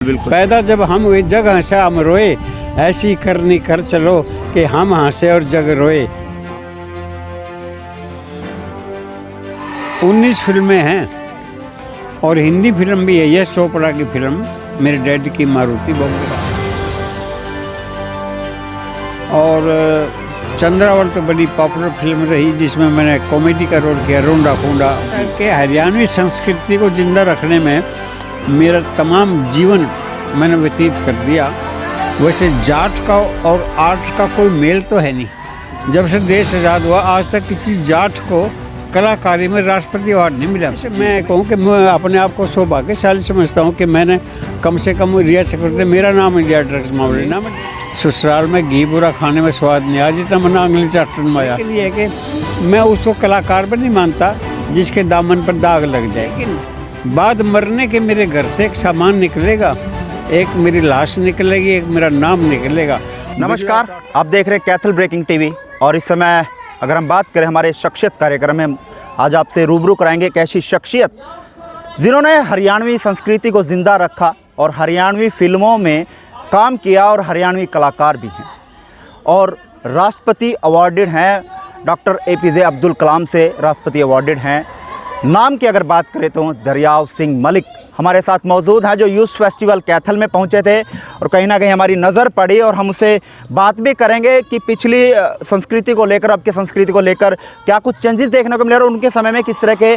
बिल्कुल। पैदा जब हम हुए जग हंसा हम रोए, ऐसी करनी कर चलो कि हम हंसे और जग रोए। 19 फिल्में हैं और हिंदी फिल्म भी है। यश चोपड़ा की फिल्म मेरे डैड की मारुति बॉम्बे, और चंद्रावल तो बड़ी पॉपुलर फिल्म रही जिसमें मैंने कॉमेडी का रोल किया, रोंडा फोंडा के। हरियाणवी संस्कृति को जिंदा रखने में मेरा तमाम जीवन मैंने व्यतीत कर दिया। वैसे जाट का और आर्ट का कोई मेल तो है नहीं। जब से देश आज़ाद हुआ आज तक किसी जाट को कलाकारी में राष्ट्रपति अवार्ड नहीं मिला। मैं कहूँ कि मैं अपने आप को सौभाग्यशाली समझता हूँ कि मैंने कम से कम रिया चक्रवर्ती, मेरा नाम इंडिया ड्रग्स मामले ना, ससुराल में घी बुरा खाने में स्वाद नहीं आया, जितना मना अंगली चाटन में आया। इसलिए है कि मैं उसको कलाकार पर नहीं मानता जिसके दामन पर दाग लग जाए। लेकिन बाद मरने के मेरे घर से एक सामान निकलेगा, एक मेरी लाश निकलेगी, एक मेरा नाम निकलेगा। नमस्कार, आप देख रहे हैं कैथल ब्रेकिंग टीवी। और इस समय अगर हम बात करें हमारे शख्सियत कार्यक्रम में, आज आपसे रूबरू कराएंगे एक ऐसी शख्सियत जिन्होंने हरियाणवी संस्कृति को ज़िंदा रखा और हरियाणवी फिल्मों में काम किया और हरियाणवी कलाकार भी हैं और राष्ट्रपति अवार्डेड हैं। डॉक्टर APJ अब्दुल कलाम से राष्ट्रपति अवार्डेड हैं। नाम की अगर बात करें तो दरियाव सिंह मलिक हमारे साथ मौजूद हैं, जो यूथ फेस्टिवल कैथल में पहुंचे थे और कहीं ना कहीं हमारी नज़र पड़ी। और हम उससे बात भी करेंगे कि पिछली संस्कृति को लेकर, अब की संस्कृति को लेकर क्या कुछ चेंजेस देखने को मिले और उनके समय में किस तरह के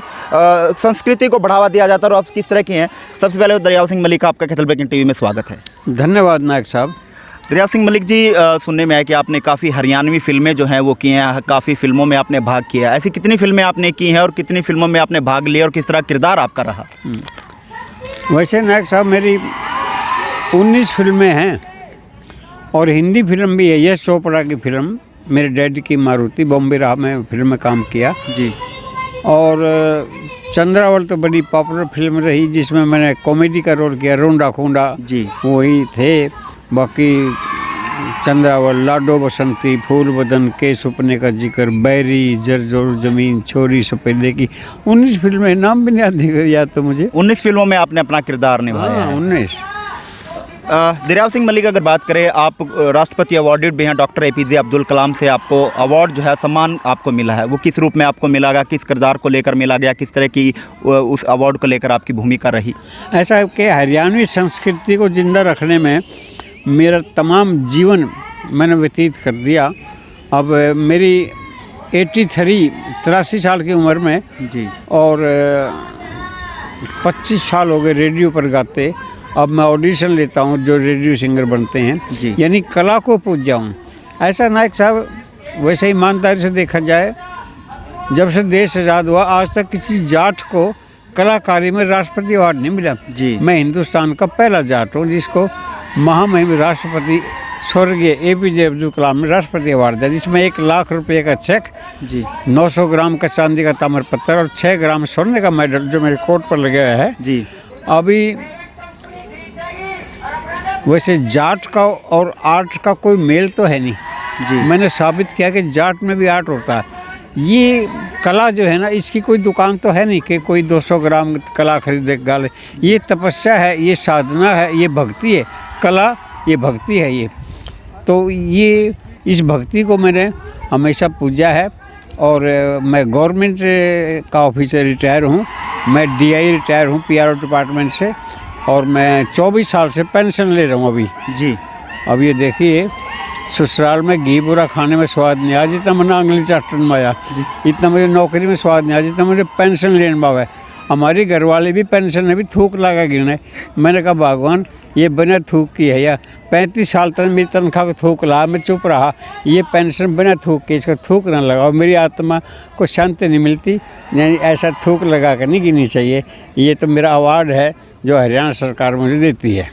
संस्कृति को बढ़ावा दिया जाता और अब किस तरह की हैं। सबसे पहले दरियाव सिंह मलिक, आपका कैथल ब्रेकिंग टीवी में स्वागत है। धन्यवाद नायक साहब। दरियाव सिंह मलिक जी, सुनने में आया कि आपने काफ़ी हरियाणवी फिल्में जो हैं वो की हैं, काफ़ी फिल्मों में आपने भाग किया। ऐसी कितनी फिल्में आपने की हैं और कितनी फिल्मों में आपने भाग लिया और किस तरह किरदार आपका रहा? वैसे नायक साहब मेरी 19 फिल्में हैं और हिंदी फिल्म भी है। यश चोपड़ा की फिल्म मेरे डैड की मारुति बॉम्बे राह में फिल्म में काम किया जी। और चंद्रावल तो बड़ी पॉपुलर फिल्म रही जिसमें मैंने कॉमेडी का रोल किया, रोंडा फोंडा जी वही थे। बाकी चंद्रावल, लाडो बसंती, फूल बदन के सुपने का जिक्र, बैरी, जरजोर जमीन, छोरी सपेदे की 19 फिल्में, नाम भी नहीं याद तो मुझे। 19 फिल्मों में आपने अपना किरदार निभाया है। 19। दरियाव सिंह मलिक, अगर बात करें, आप राष्ट्रपति अवार्डेड भी हैं। डॉक्टर APJ अब्दुल कलाम से आपको अवार्ड जो है, सम्मान आपको मिला है, वो किस रूप में आपको मिला गया, किस किरदार को लेकर मिला गया, किस तरह की उस अवार्ड को लेकर आपकी भूमिका रही? ऐसा है कि हरियाणवी संस्कृति को जिंदा रखने में मेरा तमाम जीवन मैंने व्यतीत कर दिया। अब मेरी 83 साल की उम्र में जी, और 25 साल हो गए रेडियो पर गाते। अब मैं ऑडिशन लेता हूँ जो रेडियो सिंगर बनते हैं जी। यानी कला को पूज जाऊँ। ऐसा नायक साहब, वैसे ईमानदारी से देखा जाए, जब से देश आज़ाद हुआ आज तक किसी जाट को कलाकारी में राष्ट्रपति अवार्ड नहीं मिला जी। मैं हिंदुस्तान का पहला जाट हूँ जिसको महामहिम राष्ट्रपति स्वर्गीय APJ अब्दुल कलाम ने राष्ट्रपति अवार्ड दिया, जिसमें 1 लाख रुपए का चेक जी, 900 ग्राम का चांदी का ताम्र पत्थर और 6 ग्राम सोने का मेडल जो मेरे कोट पर लगा है जी। अभी वैसे जाट का और आर्ट का कोई मेल तो है नहीं जी। मैंने साबित किया कि जाट में भी आर्ट होता है। ये कला जो है ना, इसकी कोई दुकान तो है नहीं कि कोई 200 ग्राम कला खरीदे गाले। ये तपस्या है, ये साधना है, ये भक्ति है। कला ये भक्ति है। ये तो ये इस भक्ति को मैंने हमेशा पूजा है। और मैं गवर्नमेंट का ऑफिसर रिटायर हूँ, मैं DI रिटायर हूँ PRO डिपार्टमेंट से, और मैं 24 साल से पेंशन ले रहा हूँ अभी जी। अब ये देखिए, ससुराल में घी बुरा खाने में स्वाद नहीं आया, जितना मना अंगली चाटन में आया, इतना मुझे नौकरी में स्वाद नहीं आया जितना मुझे पेंशन लेने में आया। हमारी घरवाले भी पेंशन में भी थूक लगा गिरने। मैंने कहा भगवान ये बिना थूक की है, या 35 साल तक मेरी तनख्वाह को थूक लगा, मैं चुप रहा। ये पेंशन बिना थूक के, इसका थूक ना लगाओ, मेरी आत्मा को शांति नहीं मिलती। यानी ऐसा थूक लगा कर नहीं गिरनी चाहिए। ये तो मेरा अवार्ड है जो हरियाणा सरकार मुझे देती है।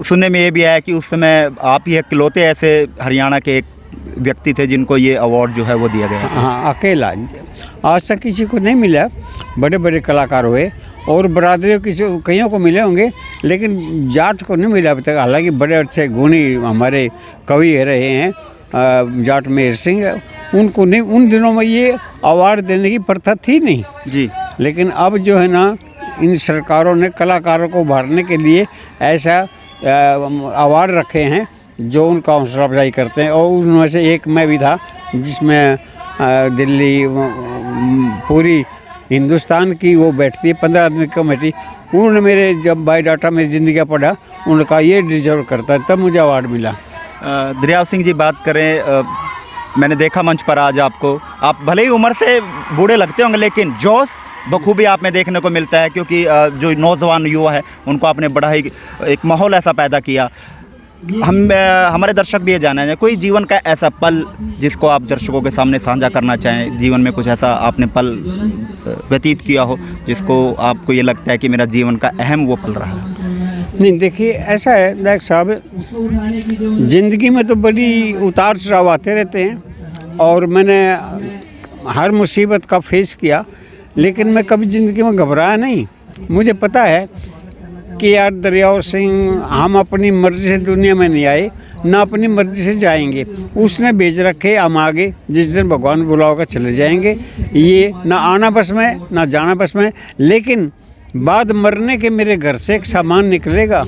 सुनने में ये भी आया कि उस समय आप ही इकलौते ऐसे हरियाणा के एक व्यक्ति थे जिनको ये अवार्ड जो है वो दिया गया। हाँ, अकेला, आज तक किसी को नहीं मिला। बड़े बड़े कलाकार हुए और बरादरी किसी कईयों को मिले होंगे, लेकिन जाट को नहीं मिला अभी तक। हालांकि बड़े अच्छे गुणी हमारे कवि रहे हैं जाट मेहर सिंह, उनको नहीं, उन दिनों में ये अवार्ड देने की प्रथा थी नहीं जी। लेकिन अब जो है ना, इन सरकारों ने कलाकारों को उभारने के लिए ऐसा अवार्ड रखे हैं जो उनका हौसला अफजाई करते हैं, और उनमें से एक मैं भी था जिसमें दिल्ली पूरी हिंदुस्तान की वो बैठती है 15 आदमी की कमेटी। उन्होंने मेरे जब बायोडाटा मेरी ज़िंदगी का पढ़ा, उन्होंने कहा ये डिजर्व करता है, तब मुझे अवार्ड मिला। दरियाव सिंह जी, बात करें, मैंने देखा मंच पर आज आपको, आप भले ही उम्र से बूढ़े लगते होंगे लेकिन जोश बखूबी आप में देखने को मिलता है, क्योंकि जो नौजवान युवा है उनको आपने बड़ा ही एक माहौल ऐसा पैदा किया। हमारे दर्शक भी ये जानना है, कोई जीवन का ऐसा पल जिसको आप दर्शकों के सामने साझा करना चाहें, जीवन में कुछ ऐसा आपने पल व्यतीत किया हो जिसको आपको ये लगता है कि मेरा जीवन का अहम वो पल रहा है? नहीं, देखिए ऐसा है नायक साहब, ज़िंदगी में तो बड़ी उतार चढ़ाव आते रहते हैं और मैंने हर मुसीबत का फेस किया, लेकिन मैं कभी ज़िंदगी में घबराया नहीं। मुझे पता है कि यार दरियाव सिंह, हम अपनी मर्ज़ी से दुनिया में नहीं आए, ना अपनी मर्ज़ी से जाएंगे। उसने भेज रखे, हम आगे जिस दिन भगवान बुलाओगा चले जाएंगे। ये ना आना बस में ना जाना बस में, लेकिन बाद मरने के मेरे घर से एक सामान निकलेगा,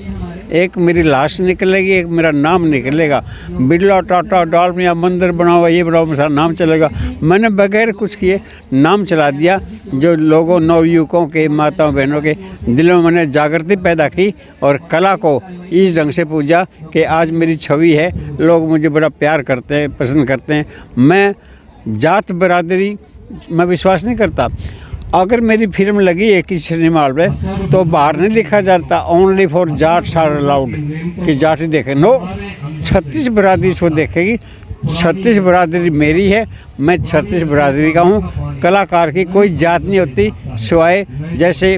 एक मेरी लाश निकलेगी, एक मेरा नाम निकलेगा। बिरला टाटा डाल या मंदिर बनाओ, ये बनाओ, मेरा नाम चलेगा। मैंने बगैर कुछ किए नाम चला दिया, जो लोगों नवयुवकों के, माताओं बहनों के दिलों में मैंने जागृति पैदा की और कला को इस ढंग से पूजा कि आज मेरी छवि है, लोग मुझे बड़ा प्यार करते हैं, पसंद करते हैं। मैं जात बरादरी में विश्वास नहीं करता। अगर मेरी फिल्म लगी है किसी सिनेमा हॉल में तो बाहर नहीं लिखा जाता only for Jats are allowed कि जाट ही देखे। नो, 36 बरादरी इसको देखेगी। 36 बरादरी मेरी है, मैं 36 बरादरी का हूँ। कलाकार की कोई जात नहीं होती, सिवाय जैसे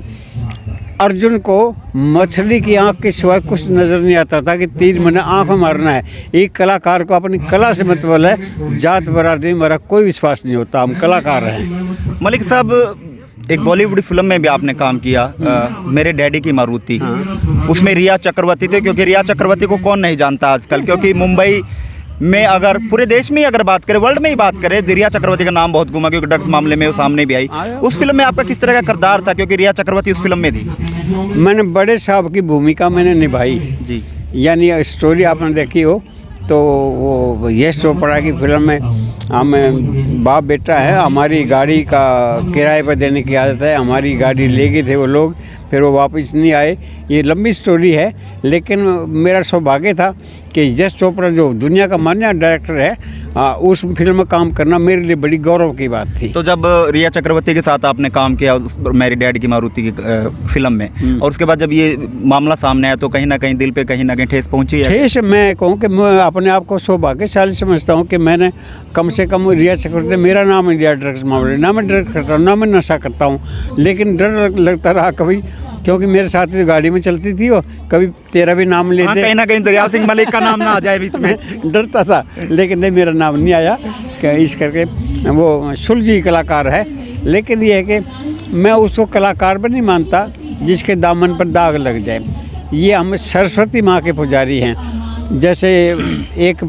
अर्जुन को मछली की आंख के सिवाय कुछ नज़र नहीं आता था कि तीर मैंने आंख में मारना है। एक कलाकार को अपनी कला से मतलब है, जात बरादरी मेरा कोई विश्वास नहीं होता, हम कलाकार हैं। मलिक साहब, एक बॉलीवुड फिल्म में भी आपने काम किया, मेरे डैडी की मारुति। उसमें रिया चक्रवर्ती थे, क्योंकि रिया चक्रवर्ती को कौन नहीं जानता आजकल, क्योंकि मुंबई में, अगर पूरे देश में ही अगर बात करें, वर्ल्ड में ही बात करें, रिया चक्रवर्ती का नाम बहुत घूमा, क्योंकि ड्रग्स मामले में वो सामने भी आई। उस फिल्म में आपका किस तरह का किरदार था, क्योंकि रिया चक्रवर्ती उस फिल्म में थी? मैंने बड़े साहब की भूमिका मैंने निभाई जी। यानी स्टोरी आपने देखी हो तो वो यश चोपड़ा की फिल्म में हम बाप बेटा है, हमारी गाड़ी का किराए पर देने की आदत है, हमारी गाड़ी ले गए थे वो लोग, फिर वो वापस नहीं आए। ये लंबी स्टोरी है, लेकिन मेरा सौभाग्य था कि यश चोपड़ा जो दुनिया का मान्य डायरेक्टर है, उस फिल्म में काम करना मेरे लिए बड़ी गौरव की बात थी। तो जब रिया चक्रवर्ती के साथ आपने काम किया मेरी डैडी की मारुति की फिल्म में, और उसके बाद जब ये मामला सामने आया तो कहीं ना कहीं दिल पे कहीं ना कहीं ठेस पहुंची है? ठेस, मैं कहूँ कि मैं अपने आप को सौभाग्यशाली समझता हूँ कि मैंने कम से कम रिया चक्रवर्ती, मेरा नाम इंडिया ड्रग्स मामले, ना मैं ड्रग्स करता हूँ ना मैं नशा करता हूँ, लेकिन डर लगता रहा कभी, क्योंकि मेरे साथ ही गाड़ी में चलती थी वो, कभी तेरा भी नाम लेते, कहीं ना कहीं दरियाव सिंह मलिक का नाम ना आ जाए बीच में। डरता था, लेकिन नहीं, मेरा नाम नहीं आया कि इस करके वो सुलझी कलाकार है। लेकिन ये है कि मैं उसको कलाकार भी नहीं मानता जिसके दामन पर दाग लग जाए। ये हम सरस्वती माँ के पुजारी हैं। जैसे एक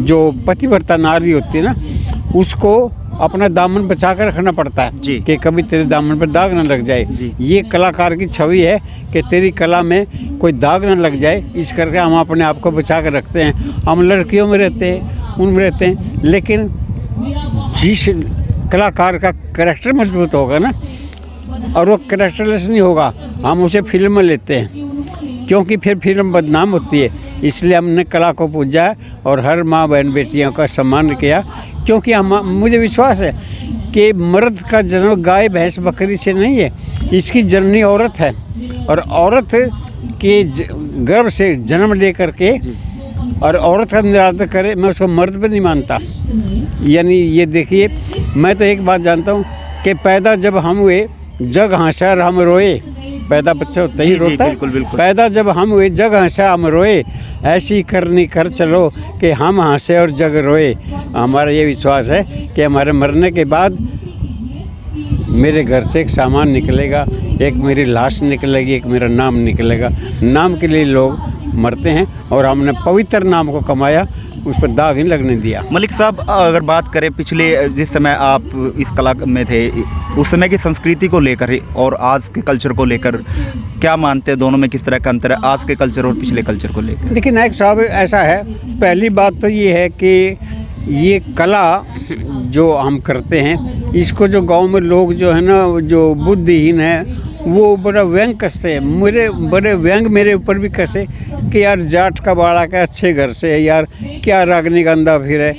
जो पतिव्रता नारी होती है ना, उसको अपना दामन बचा कर रखना पड़ता है जी, कि कभी तेरे दामन पर दाग न लग जाए। ये कलाकार की छवि है कि तेरी कला में कोई दाग न लग जाए, इस करके हम अपने आप को बचा कर रखते हैं। हम लड़कियों में रहते हैं, उनमें रहते हैं, लेकिन जिस कलाकार का कैरेक्टर मजबूत होगा ना, और वो कैरेक्टरलेस नहीं होगा, हम उसे फिल्म में लेते हैं, क्योंकि फिर फिल्म बदनाम होती है। इसलिए हमने कला को पूजा और हर माँ बहन बेटियों का सम्मान किया, क्योंकि मुझे विश्वास है कि मर्द का जन्म गाय भैंस बकरी से नहीं है, इसकी जननी औरत है, और औरत के गर्भ से जन्म ले करके और औरत का निरादर करे, मैं उसको मर्द भी नहीं मानता। यानी ये देखिए, मैं तो एक बात जानता हूँ कि पैदा जब हम हुए जग हंसा और हम रोए, पैदा बच्चा होता ही रोता है। बिल्कुल, बिल्कुल। पैदा जब हम हुए जग हंसा हम रोए, ऐसी करनी कर चलो कि हम हंसे और जग रोए। हमारा ये विश्वास है कि हमारे मरने के बाद मेरे घर से एक सामान निकलेगा, एक मेरी लाश निकलेगी, एक मेरा नाम निकलेगा। नाम के लिए लोग मरते हैं और हमने पवित्र नाम को कमाया, उस पर दाग नहीं लगने दिया। मलिक साहब, अगर बात करें पिछले जिस समय आप इस कला में थे, उस समय की संस्कृति को लेकर और आज के कल्चर को लेकर क्या मानते हैं, दोनों में किस तरह का अंतर है आज के कल्चर और पिछले कल्चर को लेकर? देखिए नायक साहब, ऐसा है, पहली बात तो ये है कि ये कला जो हम करते हैं, इसको जो गांव में लोग जो है ना, जो बुद्धिहीन है, वो बड़ा व्यंग कसते हैं। मेरे बड़े व्यंग मेरे ऊपर भी कसे कि यार जाट का बाड़ा का अच्छे घर से है यार, क्या रागनी गंदा फिर है,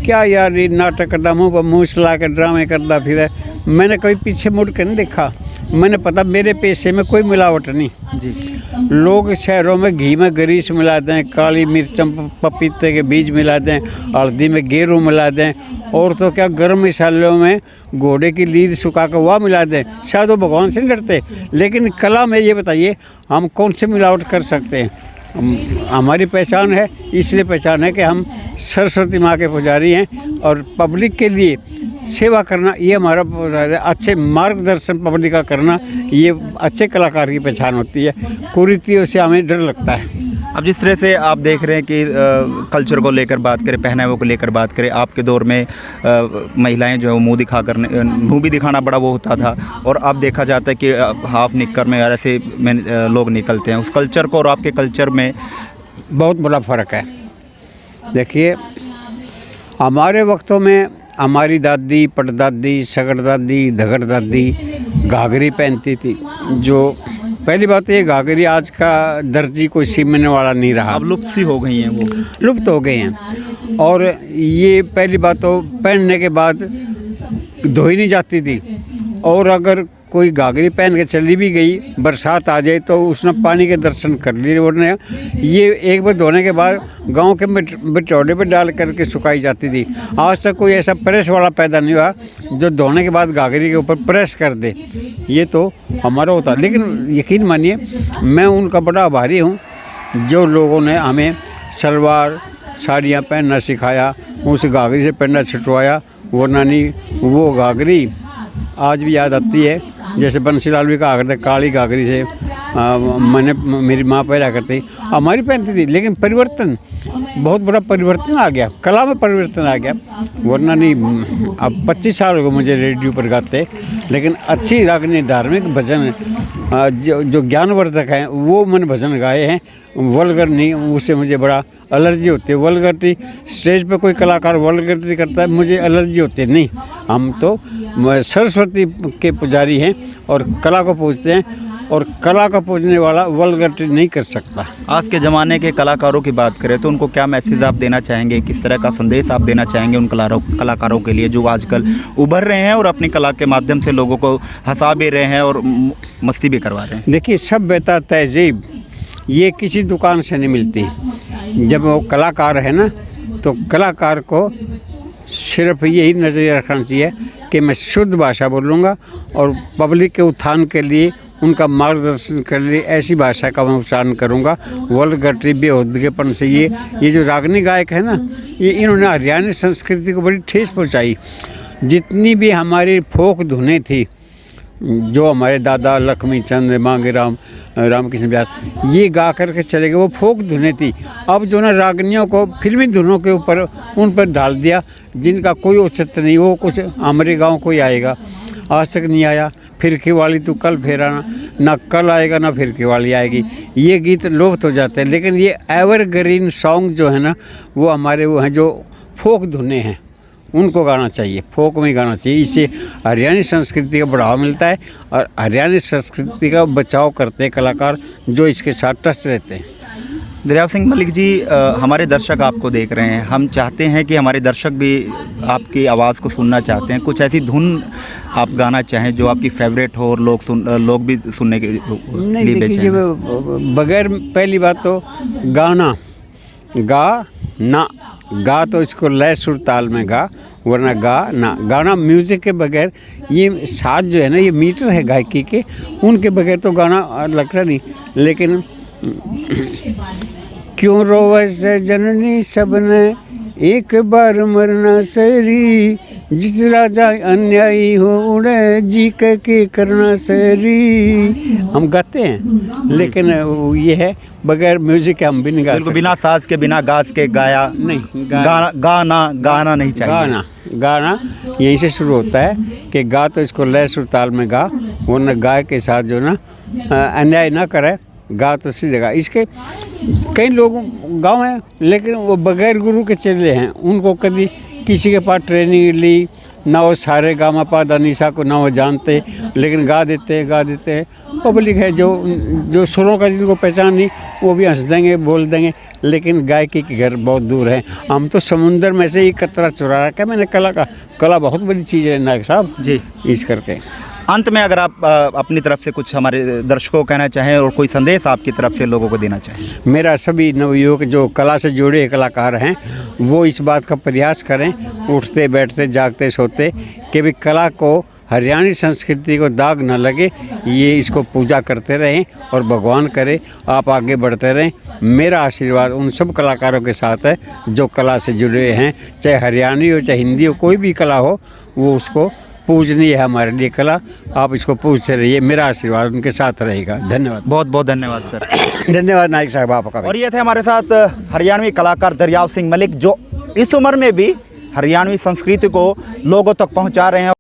क्या यार ये नाटक करता, मुँह पर मुँह चला कर ड्रामे करता फिर है। मैंने कभी पीछे मुड़ कर नहीं देखा। मैंने पता मेरे पैसे में कोई मिलावट नहीं जी। लोग शहरों में घी में गरीस मिला दें, काली मिर्च पपीते के बीज मिला दें, हल्दी में गेरू मिला दें, और तो क्या गर्म मसालों में घोड़े की लीद सुखा कर वह मिला दें। शायद वो भगवान से नहीं डरते, लेकिन कला में ये बताइए हम कौन से मिलावट कर सकते हैं? हमारी पहचान है, इसलिए पहचान है कि हम सरस्वती माँ के पुजारी हैं और पब्लिक के लिए सेवा करना ये हमारा अच्छे मार्गदर्शन पब्लिक का करना, ये अच्छे कलाकार की पहचान होती है। कुरीतियों से हमें डर लगता है। अब जिस तरह से आप देख रहे हैं कि कल्चर को लेकर बात करें, पहनावे को लेकर बात करें, आपके दौर में महिलाएं जो है वो मुँह भी दिखाना बड़ा वो होता था, और अब देखा जाता है कि हाफ निक्कर में यार ऐसे में लोग निकलते हैं। उस कल्चर को और आपके कल्चर में बहुत बड़ा फ़र्क है। देखिए हमारे वक्तों में हमारी दादी, पड़दादी, सगड़ दादी, धगड़ दादी घाघरी पहनती थी। जो पहली बात ये, घाघरी आज का दर्जी कोई सीमने वाला नहीं रहा, अब लुप्त सी हो गई हैं, वो लुप्त हो गए हैं। और ये पहली बात तो पहनने के बाद धोई नहीं जाती थी, और अगर कोई घाघरी पहन के चली भी गई, बरसात आ जाए तो उसने पानी के दर्शन कर लिए। वरना ये एक बार धोने के बाद गांव के बिचौड़े पे डाल करके सुखाई जाती थी। आज तक कोई ऐसा प्रेस वाला पैदा नहीं हुआ जो धोने के बाद घाघरी के ऊपर प्रेस कर दे। ये तो हमारा होता, लेकिन यकीन मानिए मैं उनका बड़ा आभारी हूँ जो लोगों ने हमें सलवार साड़ियाँ पहनना सिखाया, उस घाघरी से पहनना छुटवाया। वरना नहीं, वो घाघरी आज भी याद आती है। जैसे बंसीलाल भी कहा करते, काली घाघरी से मैंने मेरी माँ पहना करती, हमारी पहनती थी। लेकिन परिवर्तन, बहुत बड़ा परिवर्तन आ गया, कला में परिवर्तन आ गया। वरना नहीं, अब 25 साल हो गए मुझे रेडियो पर गाते, लेकिन अच्छी रागनी धार्मिक भजन जो ज्ञानवर्धक हैं वो मैंने भजन गाए हैं। वल्गर नहीं, उससे मुझे बड़ा एलर्जी होती है। वल्गरिटी, स्टेज पे कोई कलाकार वल्गरिटी करता है, मुझे एलर्जी होती है। नहीं, हम तो सरस्वती के पुजारी हैं और कला को पूजते हैं, और कला को पूजने वाला वल्गरिटी नहीं कर सकता। आज के ज़माने के कलाकारों की बात करें तो उनको क्या मैसेज आप देना चाहेंगे, किस तरह का संदेश आप देना चाहेंगे उन कलाकारों के लिए जो आजकल उभर रहे हैं और अपनी कला के माध्यम से लोगों को हंसा भी रहे हैं और मस्ती भी करवा रहे हैं? देखिए, सभ्यता तहजीब ये किसी दुकान से नहीं मिलती। जब वो कलाकार है ना, तो कलाकार को सिर्फ यही नज़रिया रखना चाहिए कि मैं शुद्ध भाषा बोलूँगा और पब्लिक के उत्थान के लिए, उनका मार्गदर्शन के लिए ऐसी भाषा का मैं उच्चारण करूँगा। वल्गरिटी, बेहुदगेपन से ये जो रागनी गायक है ना, ये इन्होंने हरियाणवी संस्कृति को बड़ी ठेस पहुँचाई। जितनी भी हमारी फोक धुनें थी, जो हमारे दादा लक्ष्मी चंद, मांगे राम, रामकृष्ण व्यास, ये गा करके चले गए, वो फोक धुनें थी। अब जो ना रागनियों को फिल्मी धुनों के ऊपर उन पर डाल दिया, जिनका कोई औचित्य नहीं। वो कुछ हमारे गांव कोई आएगा, आज तक नहीं आया। फिरकी वाली तू कल फेराना, ना कल आएगा ना फिरकी वाली आएगी, ये गीत लुप्त हो जाते हैं। लेकिन ये एवरग्रीन सॉन्ग जो है ना, वो हमारे वो हैं जो फोक धुनें हैं, उनको गाना चाहिए, फोक में गाना चाहिए। इससे हरियाणवी संस्कृति का बढ़ावा मिलता है और हरियाणवी संस्कृति का बचाव करते हैं कलाकार जो इसके साथ टच रहते हैं। दरियाव सिंह मलिक जी, हमारे दर्शक आपको देख रहे हैं, हम चाहते हैं कि हमारे दर्शक भी आपकी आवाज़ को सुनना चाहते हैं। कुछ ऐसी धुन आप गाना चाहें जो आपकी फेवरेट हो और लोग भी सुनने के लिए बेचैन। बगैर, पहली बात तो गाना गा तो इसको लय सुर ताल में गा, वरना गाना म्यूज़िक के बगैर, ये साथ जो है ना, ये मीटर है गायकी के, उनके बगैर तो गाना लगता नहीं। लेकिन क्यों रोवे से जननी सबने, एक बार मरना सरी, जिस राजा अन्यायी हो उड़े जी के करना सरी। हम गाते हैं लेकिन वो ये है बगैर म्यूजिक के हम भी नहीं गा बिल्कुल सकते। बिना साज के बिना गाज के गाया नहीं गाना नहीं चाहिए। गाना यहीं से शुरू होता है कि गा तो इसको लय सुर ताल में गा, वरना गाय के साथ जो ना अन्याय ना करे, गा तो सीधे गा। इसके कई लोग गाँव हैं लेकिन वो बगैर गुरु के चले हैं, उनको कभी किसी के पास ट्रेनिंग ली ना, वो सारे गामा पा दानिशा को ना वो जानते, लेकिन गा देते हैं। पब्लिक है जो सुरों का जिनको पहचान नहीं वो भी हंस देंगे, बोल देंगे, लेकिन गायकी के घर बहुत दूर है। हम तो समुंदर में से ही कतरा चुरा रखा है। मैंने कला बहुत बड़ी चीज़ है नायक साहब जी। इस करके अंत में अगर आप अपनी तरफ से कुछ हमारे दर्शकों को कहना चाहें और कोई संदेश आपकी तरफ से लोगों को देना चाहें। मेरा सभी नवयुवक जो कला से जुड़े कलाकार हैं वो इस बात का प्रयास करें, उठते बैठते जागते सोते, कि भी कला को, हरियाणवी संस्कृति को दाग न लगे, ये इसको पूजा करते रहें और भगवान करे आप आगे बढ़ते रहें। मेरा आशीर्वाद उन सब कलाकारों के साथ है जो कला से जुड़े हैं, चाहे हरियाणवी हो चाहे हिंदी हो, कोई भी कला हो, वो उसको पूजनीय है हमारे लिए कला। आप इसको पूजते रहिए, मेरा आशीर्वाद उनके साथ रहेगा। धन्यवाद, बहुत बहुत धन्यवाद सर। धन्यवाद नायक साहब आपका। और ये थे हमारे साथ हरियाणवी कलाकार दरियाव सिंह मलिक, जो इस उम्र में भी हरियाणवी संस्कृति को लोगों तक पहुंचा रहे हैं।